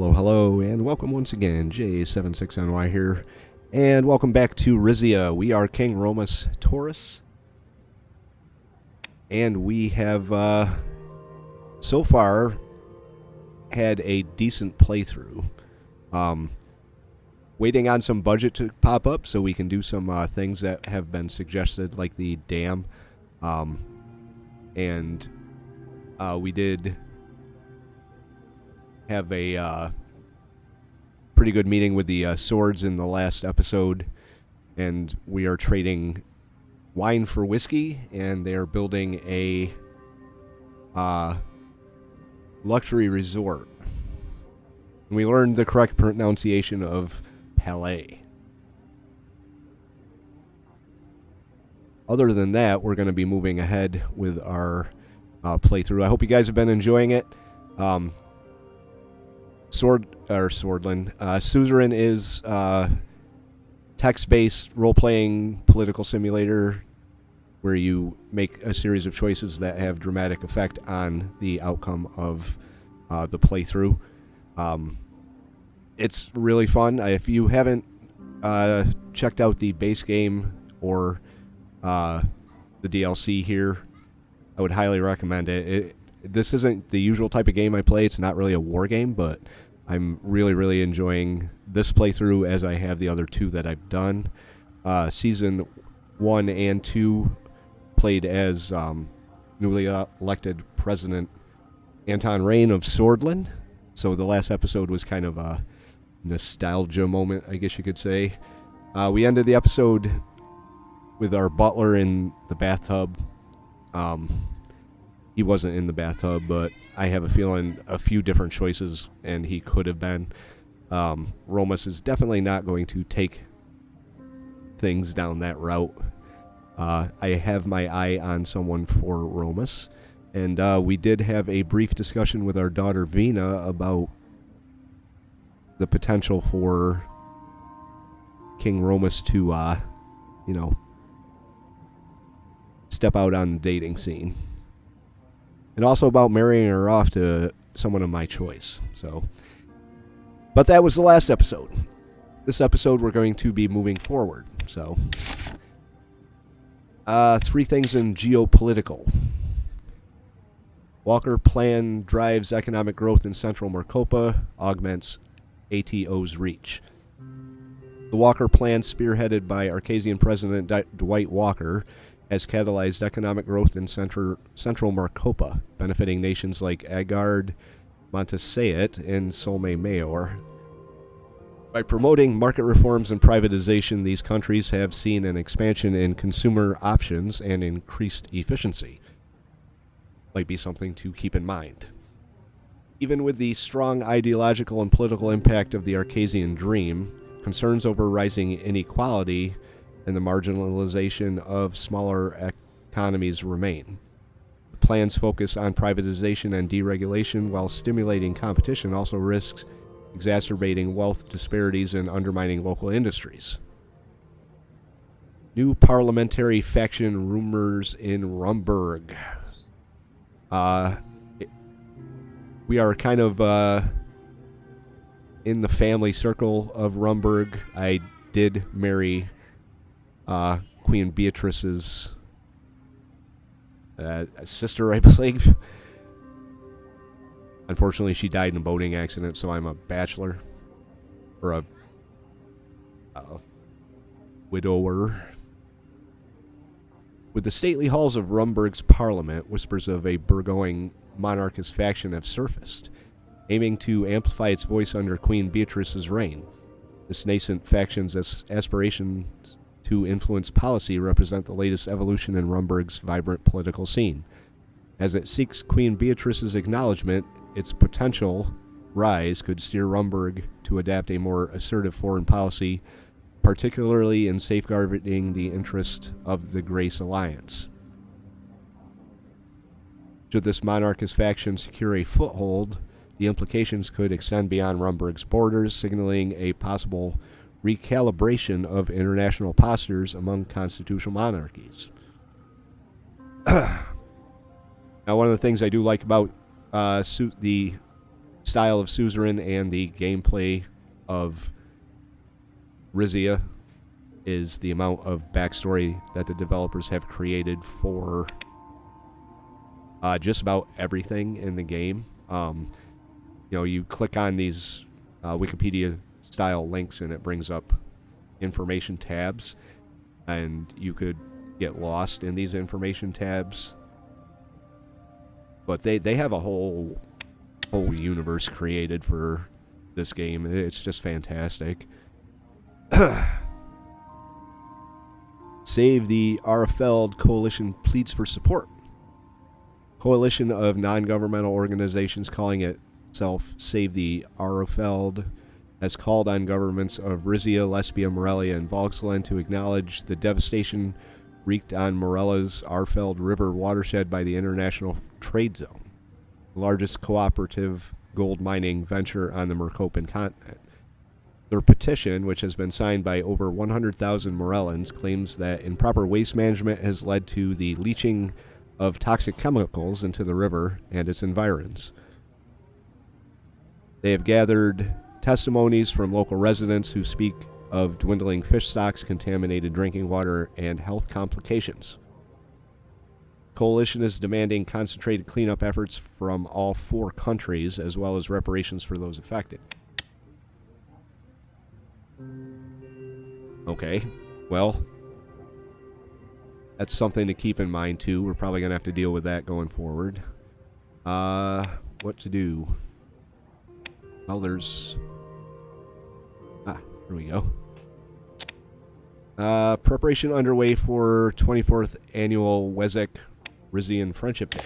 Hello, hello, and welcome once again. J76NY here, and welcome back to Rizia. We are King Romus Taurus, and we have so far had a decent playthrough. Waiting on some budget to pop up so we can do some things that have been suggested, like the dam, and we did have a pretty good meeting with the swords in the last episode, and we are trading wine for whiskey, and they are building a luxury resort. And we learned the correct pronunciation of Palais. Other than that, we're going to be moving ahead with our playthrough. I hope you guys have been enjoying it. Swordland. Suzerain is text-based role-playing political simulator where you make a series of choices that have dramatic effect on the outcome of the playthrough. It's really fun. If you haven't checked out the base game or the DLC here, I would highly recommend it. This isn't the usual type of game I play. It's not really a war game, but I'm really enjoying this playthrough as I have the other two that I've done. Season 1 and 2 played as newly elected President Anton Rain of Swordland. So the last episode was kind of a nostalgia moment, I guess you could say. We ended the episode with our butler in the bathtub. He wasn't in the bathtub, but I have a feeling a few different choices, and he could have been. Romus is definitely not going to take things down that route. I have my eye on someone for Romus, and we did have a brief discussion with our daughter Vina about the potential for King Romus to, step out on the dating scene. And also about marrying her off to someone of my choice. But that was the last episode. This episode we're going to be moving forward. So, 3 things in geopolitical. Walker Plan drives economic growth in Central Marcopa, augments ATO's reach. The Walker Plan, spearheaded by Arcasian President Dwight Walker, has catalyzed economic growth in Central Marcopa, benefiting nations like Agard, Montesayet, and Solme Mayor. By promoting market reforms and privatization, these countries have seen an expansion in consumer options and increased efficiency. Might be something to keep in mind. Even with the strong ideological and political impact of the Arcasian dream, concerns over rising inequality and the marginalization of smaller economies remain. The plan's focus on privatization and deregulation while stimulating competition also risks exacerbating wealth disparities and undermining local industries. New parliamentary faction rumors in Rumburg. We are kind of in the family circle of Rumburg. I did marry Queen Beatrice's sister, I believe. Unfortunately, she died in a boating accident, so I'm a bachelor. Or a widower. With the stately halls of Rumburg's parliament, whispers of a burgeoning monarchist faction have surfaced, aiming to amplify its voice under Queen Beatrice's reign. This nascent faction's aspirations to influence policy represent the latest evolution in Rumburg's vibrant political scene. As it seeks Queen Beatrice's acknowledgement, its potential rise could steer Rumburg to adapt a more assertive foreign policy, particularly in safeguarding the interest of the Grace Alliance. Should this monarchist faction secure a foothold, the implications could extend beyond Rumburg's borders, signaling a possible recalibration of international postures among constitutional monarchies. Now, one of the things I do like about the style of Suzerain and the gameplay of Rizia is the amount of backstory that the developers have created for just about everything in the game. You click on these Wikipedia-style links, and it brings up information tabs, and you could get lost in these information tabs. But they have a whole universe created for this game. It's just fantastic. Save the Arfeld Coalition pleads for support. Coalition of non-governmental organizations calling itself Save the Arfeld has called on governments of Rizia, Lesbia, Morelia, and Volksland to acknowledge the devastation wreaked on Morella's Arfeld River watershed by the International Trade Zone, the largest cooperative gold mining venture on the Mercopan continent. Their petition, which has been signed by over 100,000 Morellans, claims that improper waste management has led to the leaching of toxic chemicals into the river and its environs. They have gathered testimonies from local residents who speak of dwindling fish stocks, contaminated drinking water, and health complications. Coalition is demanding concentrated cleanup efforts from all 4 countries, as well as reparations for those affected. Okay, well, that's something to keep in mind too. We're probably going to have to deal with that going forward. What to do? Well, there's... here we go. Preparation underway for 24th Annual Wezek Rizian Friendship Day.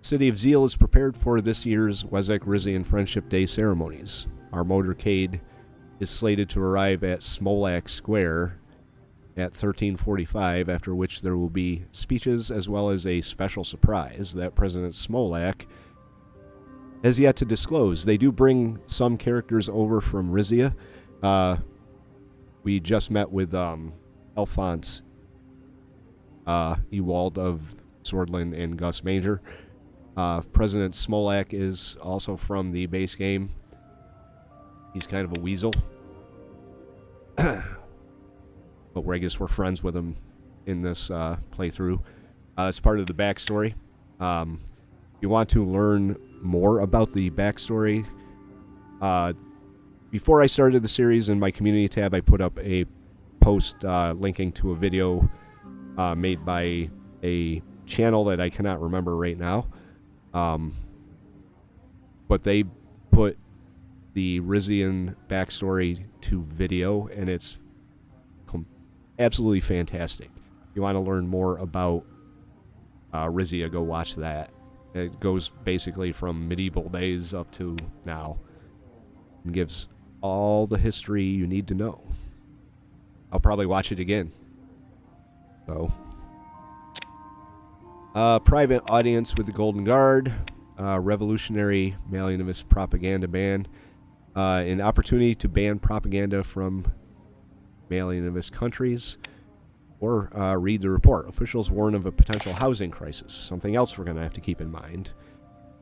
City of Zeal is prepared for this year's Wezek Rizian Friendship Day ceremonies. Our motorcade is slated to arrive at Smolak Square at 13:45, after which there will be speeches as well as a special surprise that President Smolak has yet to disclose. They do bring some characters over from Rizia. We just met with Alphonse Ewald of Swordland and Gus Major. President Smolak is also from the base game. He's kind of a weasel. But I guess we're friends with him in this playthrough. It's part of the backstory. If you want to learn more about the backstory, before I started the series, in my community tab, I put up a post linking to a video made by a channel that I cannot remember right now. But they put the Rizian backstory to video, and it's absolutely fantastic. If you want to learn more about Rizia, go watch that. It goes basically from medieval days up to now and gives all the history you need to know. I'll probably watch it again. So, private audience with the Golden Guard, revolutionary Malianist propaganda ban, an opportunity to ban propaganda from Malianist countries, or read the report. Officials warn of a potential housing crisis. Something else we're going to have to keep in mind.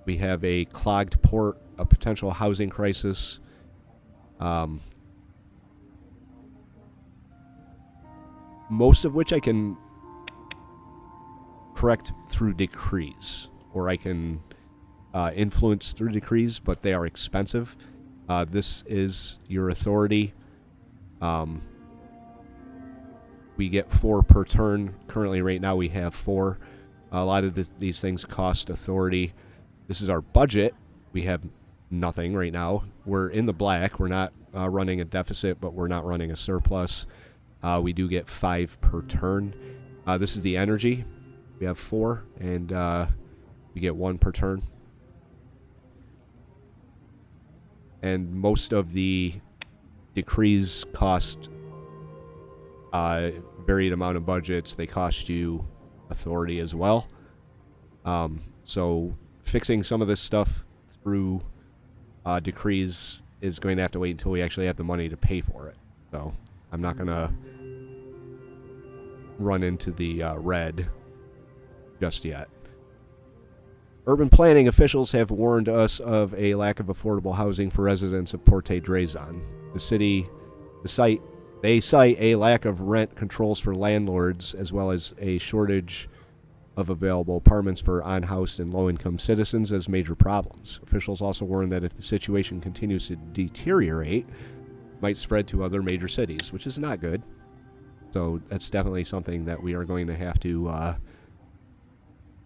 We have a clogged port, a potential housing crisis. Most of which I can correct through decrees, or I can influence through decrees, but they are expensive. This is your authority. We get 4 per turn. Currently, right now, we have 4. A lot of these things cost authority. This is our budget. We have nothing right now. We're in the black. We're not running a deficit, but we're not running a surplus. We do get 5 per turn. This is the energy. We have 4, and we get 1 per turn. And most of the decrees cost varied amount of budgets. They cost you authority as well. So fixing some of this stuff through decrees is going to have to wait until we actually have the money to pay for it. So I'm not going to run into the red just yet. Urban planning officials have warned us of a lack of affordable housing for residents of Porte Drazon. They cite a lack of rent controls for landlords, as well as a shortage of available apartments for unhoused and low-income citizens as major problems. Officials also warn that if the situation continues to deteriorate, it might spread to other major cities, which is not good. So that's definitely something that we are going to have to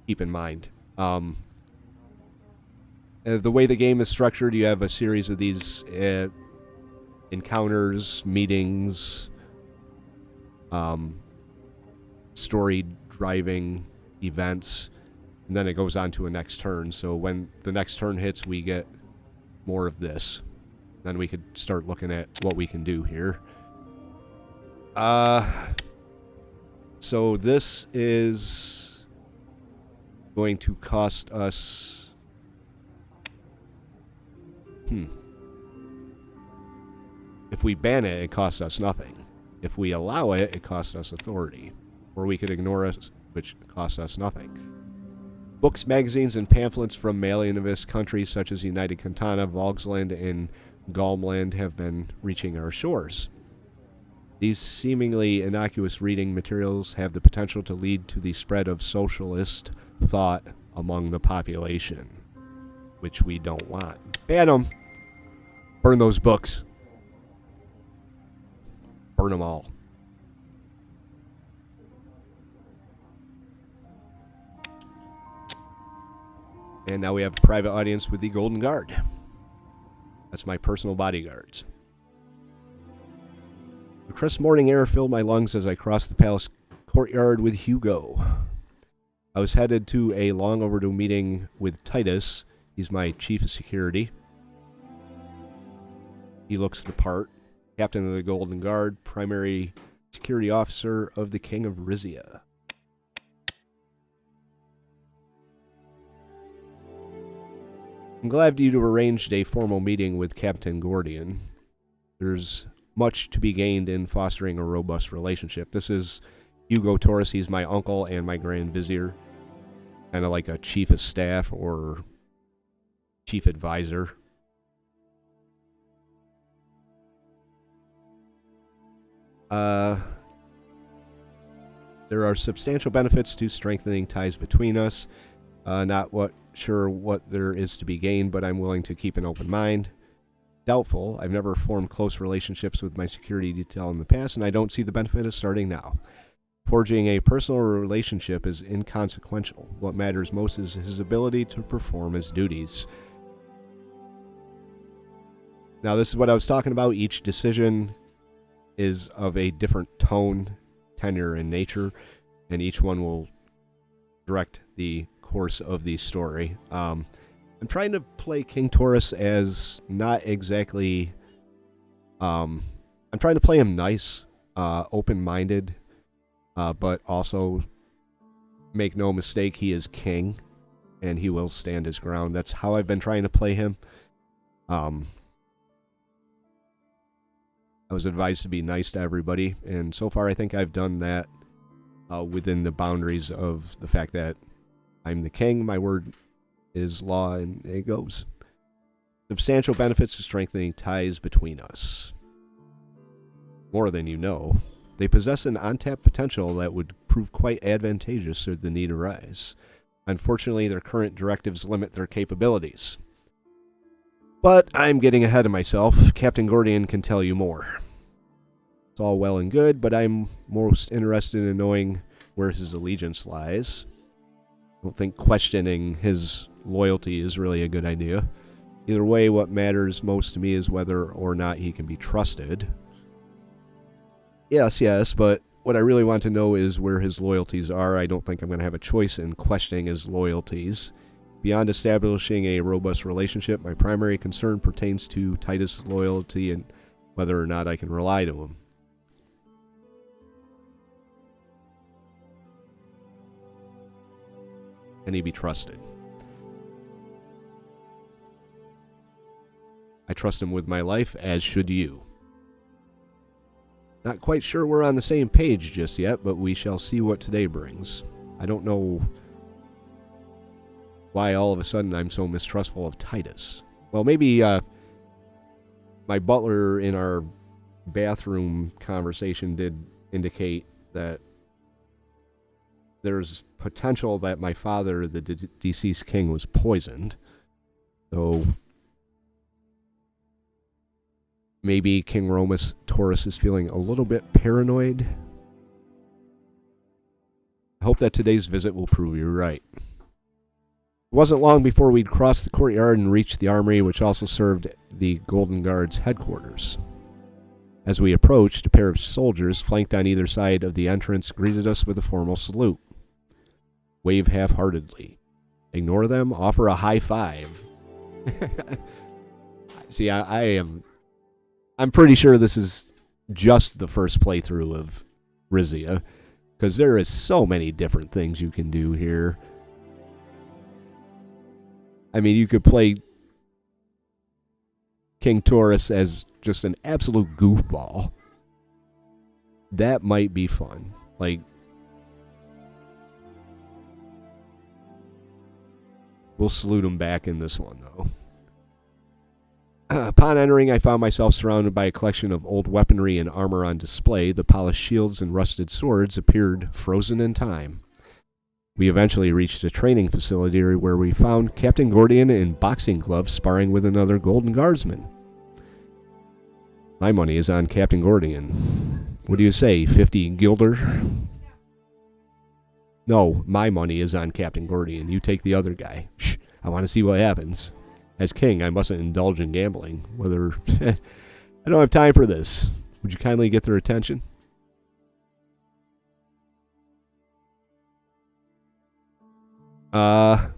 keep in mind. The way the game is structured, you have a series of these encounters, meetings, story-driving events, and then it goes on to a next turn. So when the next turn hits, we get more of this. Then we could start looking at what we can do here. So this is going to cost us... If we ban it, it costs us nothing. If we allow it, it costs us authority. Or we could ignore it, which costs us nothing. Books, magazines, and pamphlets from Malianist countries such as United Cantana, Volksland, and Galmland have been reaching our shores. These seemingly innocuous reading materials have the potential to lead to the spread of socialist thought among the population, which we don't want. Ban them. Burn those books. Burn them all. And now we have a private audience with the Golden Guard. That's my personal bodyguards. The crisp morning air filled my lungs as I crossed the palace courtyard with Hugo. I was headed to a long overdue meeting with Titus. He's my chief of security. He looks the part. Captain of the Golden Guard, primary security officer of the King of Rizia. I'm glad you've arranged a formal meeting with Captain Gordion. There's much to be gained in fostering a robust relationship. This is Hugo Taurus. He's my uncle and my Grand Vizier. Kind of like a chief of staff or chief advisor. There are substantial benefits to strengthening ties between us. Not sure what there is to be gained, but I'm willing to keep an open mind. Doubtful. I've never formed close relationships with my security detail in the past, and I don't see the benefit of starting now. Forging a personal relationship is inconsequential. What matters most is his ability to perform his duties. Now, this is what I was talking about. Each decision is of a different tone, tenor, and nature, and each one will direct the course of the story. I'm trying to play King Taurus as not exactly... I'm trying to play him nice, open-minded, but also make no mistake, he is king, and he will stand his ground. That's how I've been trying to play him. I was advised to be nice to everybody, and so far I think I've done that within the boundaries of the fact that I'm the king, my word is law, and it goes. Substantial benefits to strengthening ties between us. More than you know. They possess an untapped potential that would prove quite advantageous should the need arise. Unfortunately, their current directives limit their capabilities. But I'm getting ahead of myself. Captain Gordion can tell you more. It's all well and good, but I'm most interested in knowing where his allegiance lies. I don't think questioning his loyalty is really a good idea. Either way, what matters most to me is whether or not he can be trusted. Yes, but what I really want to know is where his loyalties are. I don't think I'm going to have a choice in questioning his loyalties. Beyond establishing a robust relationship, my primary concern pertains to Titus' loyalty and whether or not I can rely to him. Can he be trusted? I trust him with my life, as should you. Not quite sure we're on the same page just yet, but we shall see what today brings. I don't know why all of a sudden I'm so mistrustful of Titus. Well, maybe my butler in our bathroom conversation did indicate that there's potential that my father, the deceased king, was poisoned. So maybe King Romus Taurus is feeling a little bit paranoid. I hope that today's visit will prove you right. It wasn't long before we'd crossed the courtyard and reached the armory, which also served the Golden Guard's headquarters. As we approached, a pair of soldiers, flanked on either side of the entrance, greeted us with a formal salute. Wave half-heartedly. Ignore them, offer a high five. See, I'm pretty sure this is just the first playthrough of Rizia, because there is so many different things you can do here. I mean, you could play King Taurus as just an absolute goofball. That might be fun. Like, we'll salute him back in this one, though. Upon entering, I found myself surrounded by a collection of old weaponry and armor on display. The polished shields and rusted swords appeared frozen in time. We eventually reached a training facility where we found Captain Gordion in boxing gloves sparring with another Golden Guardsman. My money is on Captain Gordion. What do you say, 50 guilder? No, my money is on Captain Gordion. You take the other guy. Shh, I want to see what happens. As king, I mustn't indulge in gambling. Whether I don't have time for this. Would you kindly get their attention? I'm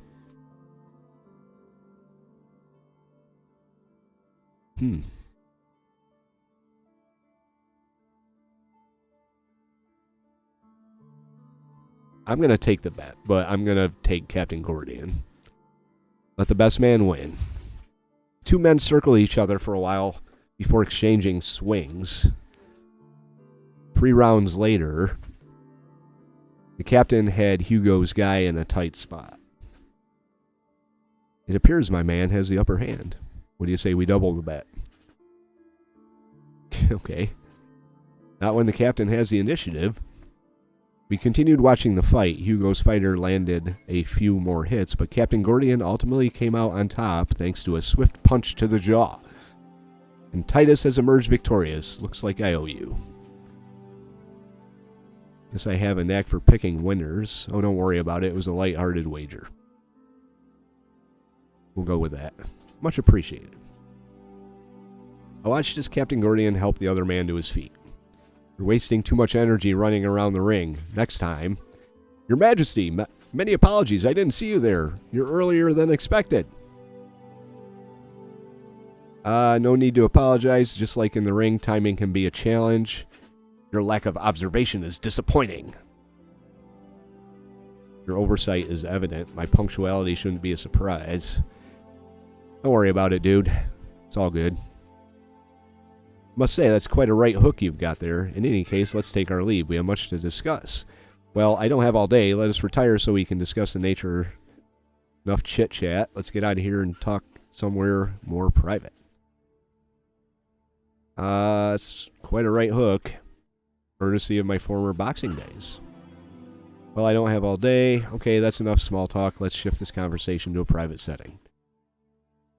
going to take the bet, but I'm going to take Captain Gordion. Let the best man win. Two men circle each other for a while before exchanging swings. 3 rounds later, the captain had Hugo's guy in a tight spot. It appears my man has the upper hand. What do you say we double the bet? Okay. Not when the captain has the initiative. We continued watching the fight. Hugo's fighter landed a few more hits, but Captain Gordion ultimately came out on top thanks to a swift punch to the jaw. And Titus has emerged victorious. Looks like I owe you. Guess I have a knack for picking winners. Oh, don't worry about it. It was a light-hearted wager. We'll go with that. Much appreciated. I watched as Captain Gordion helped the other man to his feet. You're wasting too much energy running around the ring. Next time. Your Majesty, many apologies. I didn't see you there. You're earlier than expected. No need to apologize. Just like in the ring, timing can be a challenge. Your lack of observation is disappointing. Your oversight is evident. My punctuality shouldn't be a surprise. Don't worry about it, dude. It's all good. Must say, that's quite a right hook you've got there. In any case, let's take our leave. We have much to discuss. Well, I don't have all day. Let us retire so we can discuss the nature. Enough chit-chat. Let's get out of here and talk somewhere more private. It's quite a right hook. Courtesy of my former boxing days. Well, I don't have all day. Okay, that's enough small talk. Let's shift this conversation to a private setting.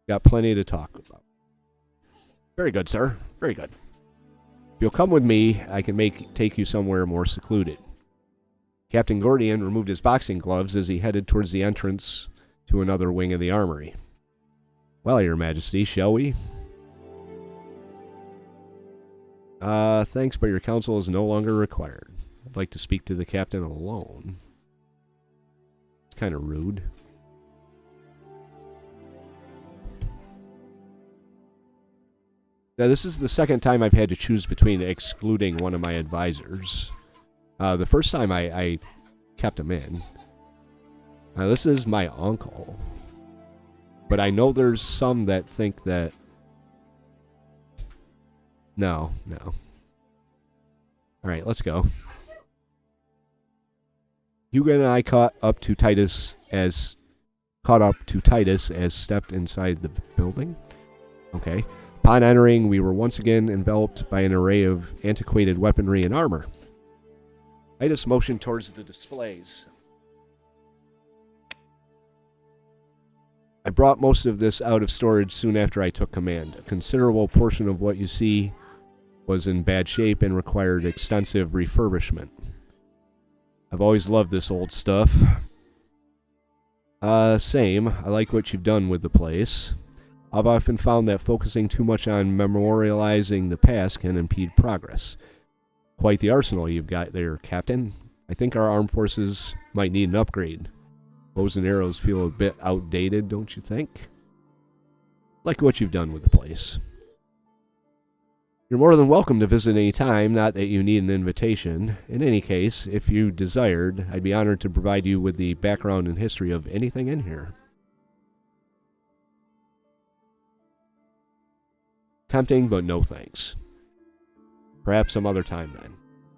Got plenty to talk about. Very good, sir. Very good. If you'll come with me, I can take you somewhere more secluded. Captain Gordion removed his boxing gloves as he headed towards the entrance to another wing of the armory. Well, Your Majesty, shall we? Thanks, but your counsel is no longer required. I'd like to speak to the captain alone. It's kind of rude. Now, this is the second time I've had to choose between excluding one of my advisors. The first time I kept him in. Now, this is my uncle. But I know there's some that think that... No. Alright, let's go. Hugo and I caught up to Titus as caught up to Titus as stepped inside the building. Okay. Upon entering, we were once again enveloped by an array of antiquated weaponry and armor. Titus motioned towards the displays. I brought most of this out of storage soon after I took command. A considerable portion of what you see was in bad shape and required extensive refurbishment. I've always loved this old stuff. Same. I like what you've done with the place. I've often found that focusing too much on memorializing the past can impede progress. Quite the arsenal you've got there, Captain. I think our armed forces might need an upgrade. Bows and arrows feel a bit outdated, don't you think? Like what you've done with the place. You're more than welcome to visit any time, not that you need an invitation. In any case, if you desired, I'd be honored to provide you with the background and history of anything in here. Tempting, but no thanks. Perhaps some other time then.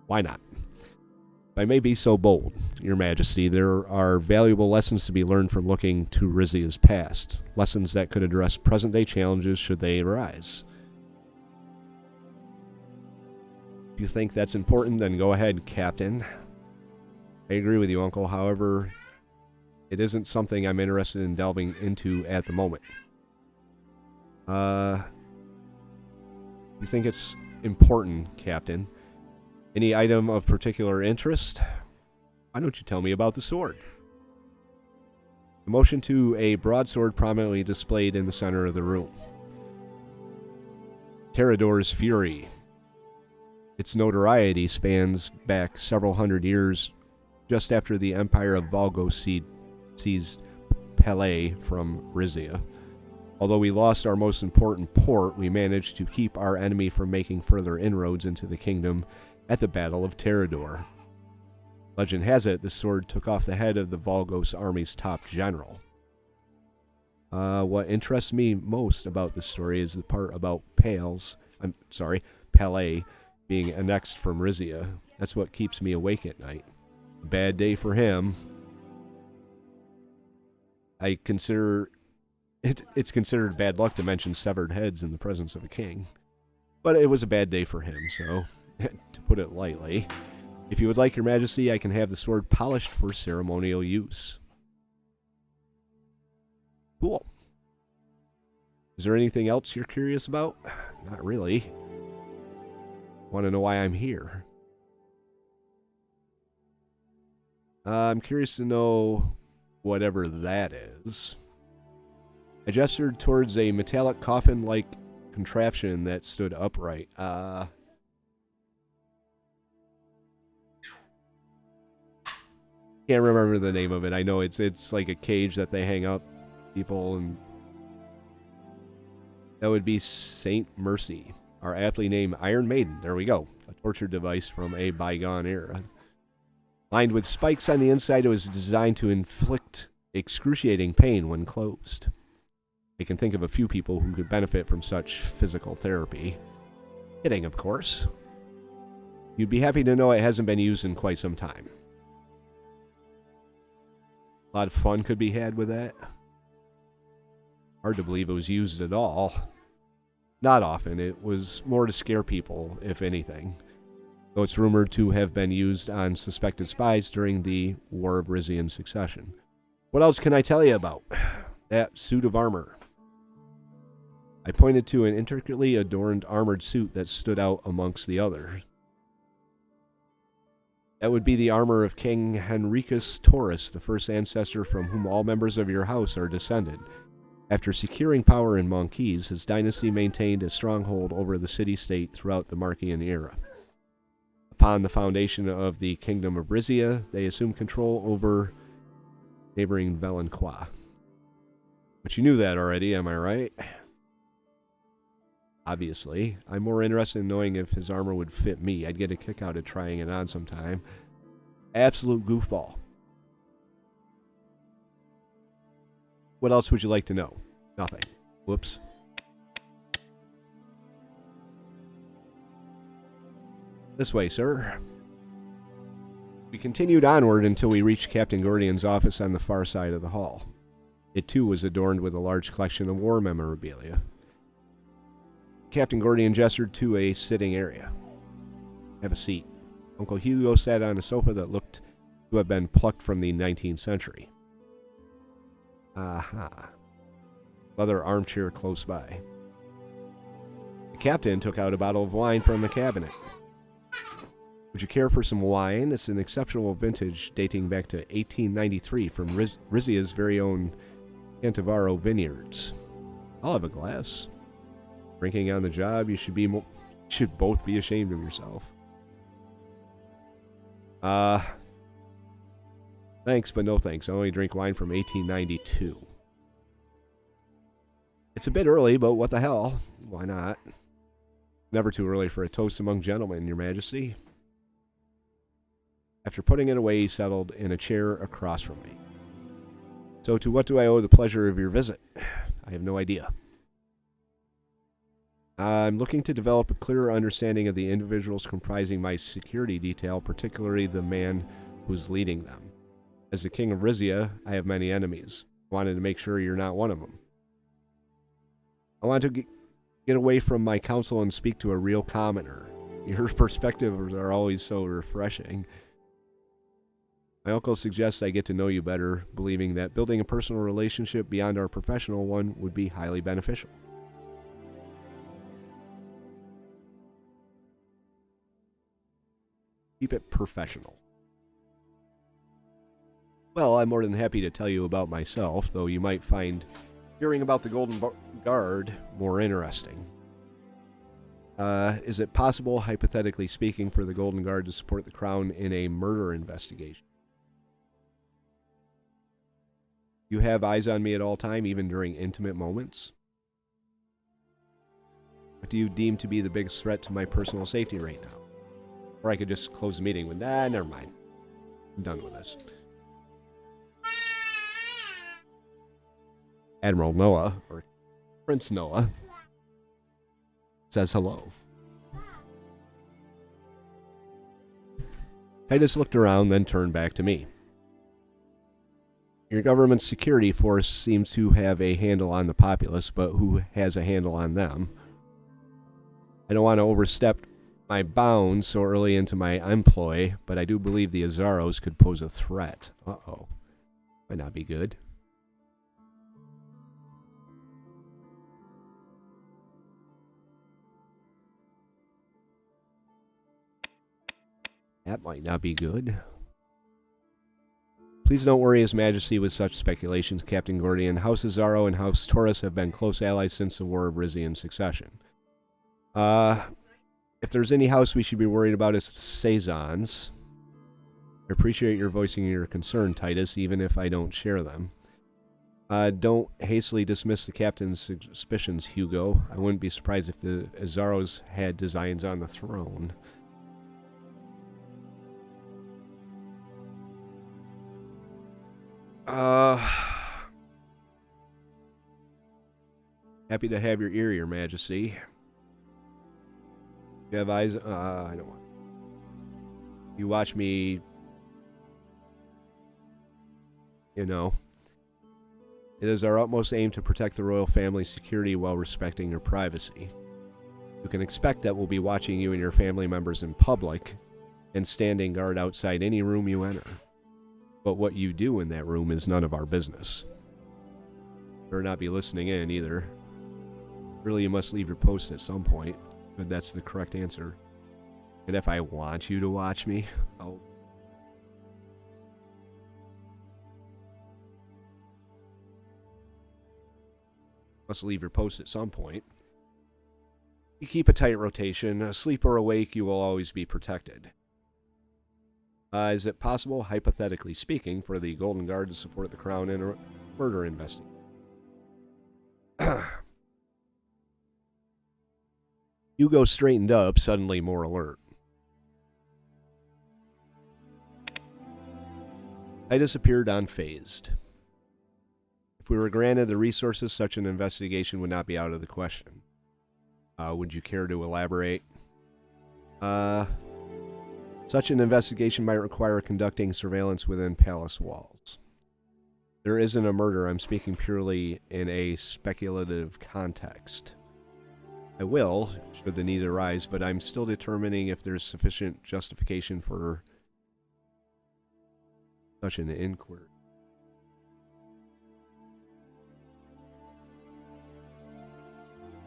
Why not? If I may be so bold, Your Majesty, there are valuable lessons to be learned from looking to Rizia's past. Lessons that could address present-day challenges should they arise. If you think that's important, then go ahead, Captain. I agree with you, Uncle. However, it isn't something I'm interested in delving into at the moment. You think it's important, Captain? Any item of particular interest? Why don't you tell me about the sword? The motion to a broadsword prominently displayed in the center of the room. Terador's Fury. Its notoriety spans back several hundred years, just after the Empire of Volgo seized Palais from Rizia. Although we lost our most important port, we managed to keep our enemy from making further inroads into the kingdom at the Battle of Terador. Legend has it the sword took off the head of the Volgos army's top general. What interests me most about this story is the part about Palais being annexed from Rizia. That's what keeps me awake at night. A bad day for him. I consider it's considered bad luck to mention severed heads in the presence of a king. But it was a bad day for him, so, to put it lightly. If you would like, Your Majesty, I can have the sword polished for ceremonial use. Cool. Is there anything else you're curious about? Not really. Want to know why I'm here? I'm curious to know whatever that is. I gestured towards a metallic coffin-like contraption that stood upright. Can't remember the name of it. I know it's like a cage that they hang up people, and that would be Saint Mercy, our aptly named Iron Maiden. There we go. A torture device from a bygone era. Lined with spikes on the inside, it was designed to inflict excruciating pain when closed. I can think of a few people who could benefit from such physical therapy. Kidding, of course. You'd be happy to know it hasn't been used in quite some time. A lot of fun could be had with that. Hard to believe it was used at all. Not often. It was more to scare people, if anything. Though it's rumored to have been used on suspected spies during the War of Rizian Succession. What else can I tell you about? That suit of armor. I pointed to an intricately adorned armored suit that stood out amongst the others. That would be the armor of King Henricus Taurus, the first ancestor from whom all members of your house are descended. After securing power in Monkeys, his dynasty maintained a stronghold over the city-state throughout the Marchian era. Upon the foundation of the Kingdom of Rizia, they assumed control over neighboring Valenquois. But you knew that already, am I right? Obviously. I'm more interested in knowing if his armor would fit me. I'd get a kick out of trying it on sometime. Absolute goofball. What else would you like to know? Nothing. Whoops. This way, sir. We continued onward until we reached Captain Gordion's office on the far side of the hall. It too was adorned with a large collection of war memorabilia. Captain Gordion gestured to a sitting area. Have a seat. Uncle Hugo sat on a sofa that looked to have been plucked from the 19th century. Aha. Leather armchair close by. The captain took out a bottle of wine from the cabinet. Would you care for some wine? It's an exceptional vintage dating back to 1893 from Rizia's very own Cantivaro vineyards. I'll have a glass. Drinking on the job, you should both be ashamed of yourself. Thanks, but no thanks. I only drink wine from 1892. It's a bit early, but what the hell? Why not? Never too early for a toast among gentlemen, Your Majesty. After putting it away, he settled in a chair across from me. So to what do I owe the pleasure of your visit? I have no idea. I'm looking to develop a clearer understanding of the individuals comprising my security detail, particularly the man who's leading them. As the king of Rizia, I have many enemies. I wanted to make sure you're not one of them. I want to get away from my council and speak to a real commoner. Your perspectives are always so refreshing. My uncle suggests I get to know you better, believing that building a personal relationship beyond our professional one would be highly beneficial. Keep it professional. Well, I'm more than happy to tell you about myself, though you might find hearing about the Golden Guard more interesting. Is it possible, hypothetically speaking, for the Golden Guard to support the Crown in a murder investigation? You have eyes on me at all time, even during intimate moments? What do you deem to be the biggest threat to my personal safety right now? Or I could just close the meeting with, never mind. I'm done with this. Admiral Noah, or Prince Noah, says hello. Titus looked around, then turned back to me. Your government's security force seems to have a handle on the populace, but who has a handle on them? I don't want to overstep my bounds so early into my employ, but I do believe the Azaros could pose a threat. Uh-oh. Might not be good. That might not be good. Please don't worry His Majesty with such speculations, Captain Gordion. House Azaro and House Toras have been close allies since the War of Rizian Succession. If there's any house we should be worried about, it's the Sazons. I appreciate your voicing your concern, Titus, even if I don't share them. Don't hastily dismiss the captain's suspicions, Hugo. I wouldn't be surprised if the Azaros had designs on the throne. Happy to have your ear, Your Majesty. You have eyes? I don't want. You watch me. You know. It is our utmost aim to protect the royal family's security while respecting your privacy. You can expect that we'll be watching you and your family members in public and standing guard outside any room you enter. But what you do in that room is none of our business. Better not be listening in either. Really, you must leave your post at some point, but that's the correct answer. And if I want you to watch me, I'll... must leave your post at some point. You keep a tight rotation. Asleep or awake, you will always be protected. Is it possible, hypothetically speaking, for the Golden Guard to support the Crown in a murder investigation? Hugo straightened up, suddenly more alert. Titus appeared unfazed. If we were granted the resources, such an investigation would not be out of the question. Would you care to elaborate? Such an investigation might require conducting surveillance within palace walls. There isn't a murder. I'm speaking purely in a speculative context. I will, should the need arise, but I'm still determining if there's sufficient justification for such an inquiry.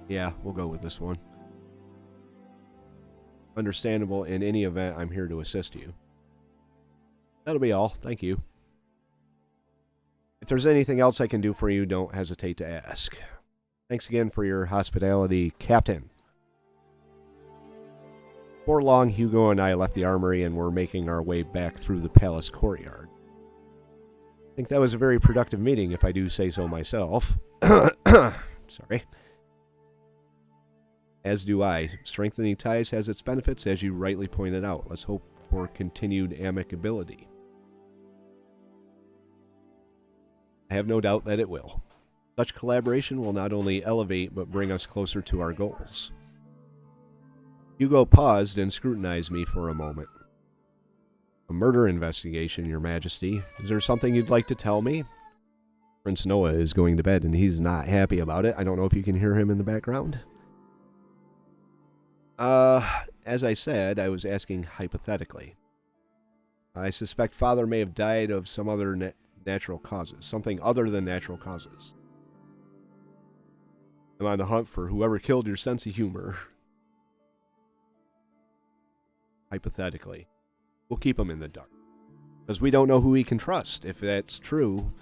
Yeah, we'll go with this one. Understandable. In any event, I'm here to assist you. That'll be all. Thank you. If there's anything else I can do for you, don't hesitate to ask. Thanks again for your hospitality, Captain. Before long, Hugo and I left the armory and were making our way back through the palace courtyard. I think that was a very productive meeting, if I do say so myself. Sorry. As do I. Strengthening ties has its benefits, as you rightly pointed out. Let's hope for continued amicability. I have no doubt that it will. Such collaboration will not only elevate, but bring us closer to our goals. Hugo paused and scrutinized me for a moment. A murder investigation, Your Majesty. Is there something you'd like to tell me? Prince Noah is going to bed, and he's not happy about it. I don't know if you can hear him in the background. As I said, I was asking hypothetically. I suspect Father may have died of some other natural causes, something other than natural causes. I'm on the hunt for whoever killed your sense of humor. Hypothetically. We'll keep him in the dark. Because we don't know who he can trust. If that's true,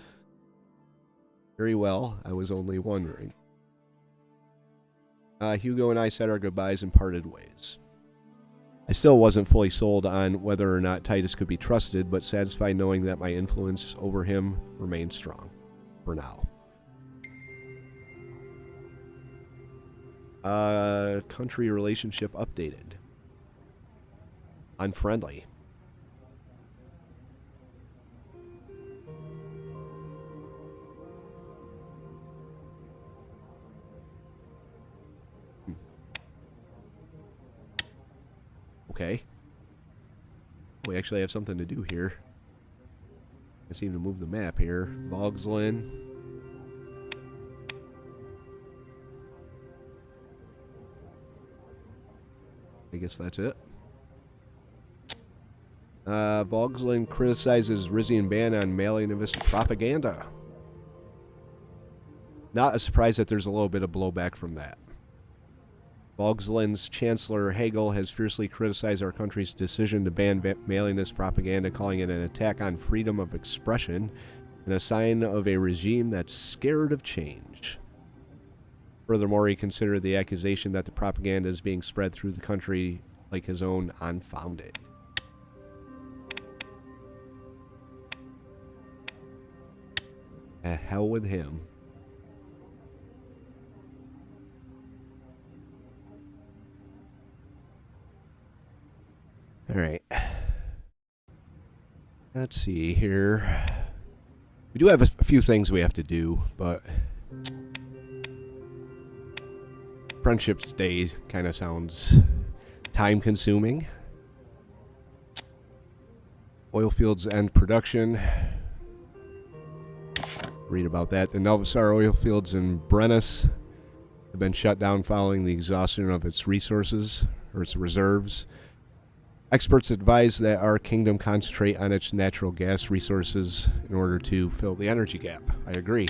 very well, I was only wondering. Hugo and I said our goodbyes and parted ways. I still wasn't fully sold on whether or not Titus could be trusted, but satisfied knowing that my influence over him remained strong. For now. Country relationship updated. Unfriendly. Okay. We actually have something to do here. I seem to move the map here. Bogslin. I guess that's it. Bogslin criticizes Rizian ban on Malianist propaganda. Not a surprise that there's a little bit of blowback from that. Bogslin's Chancellor Hegel has fiercely criticized our country's decision to ban Malianist propaganda, calling it an attack on freedom of expression and a sign of a regime that's scared of change. Furthermore, he considered the accusation that the propaganda is being spread through the country like his own unfounded. Hell with him. Alright. Let's see here. We do have a few things we have to do, but Friendship's Day kind of sounds time-consuming. Oil fields end production. Read about that. The Novasar oil fields in Brennus have been shut down following the exhaustion of its resources, or its reserves. Experts advise that our kingdom concentrate on its natural gas resources in order to fill the energy gap. I agree.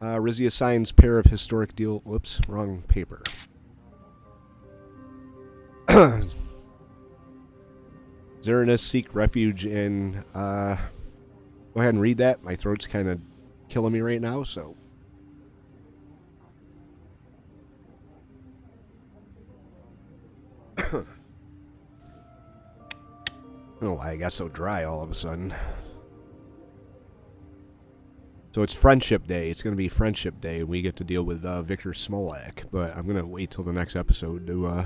Rizia signs pair of historic deal... Whoops, wrong paper. Zeranists seek refuge in... go ahead and read that. My throat's kind of killing me right now, so... I don't know why I got so dry all of a sudden. So it's Friendship Day. It's going to be Friendship Day, and we get to deal with Victor Smolak. But I'm going to wait till the next episode to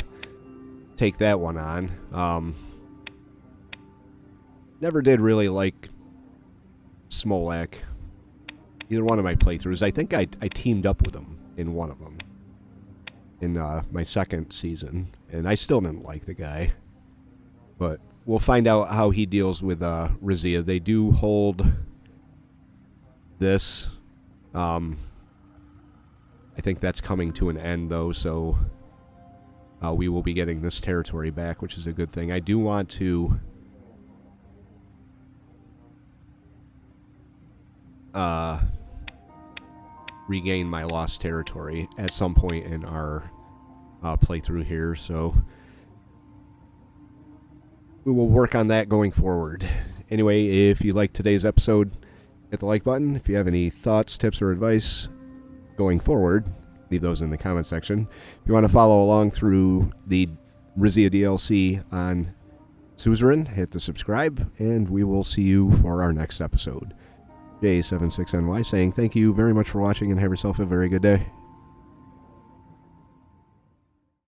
take that one on. Never did really like Smolak. Either one of my playthroughs. I think I teamed up with him in one of them. In my second season. And I still didn't like the guy. But we'll find out how he deals with Rizia. They do hold this. I think that's coming to an end, though, so we will be getting this territory back, which is a good thing. I do want to regain my lost territory at some point in our playthrough here, so we will work on that going forward. Anyway, if you liked today's episode, hit the like button. If you have any thoughts, tips, or advice going forward, leave those in the comment section. If you want to follow along through the Rizia DLC on Suzerain, hit the subscribe, and we will see you for our next episode. J76NY saying thank you very much for watching and have yourself a very good day.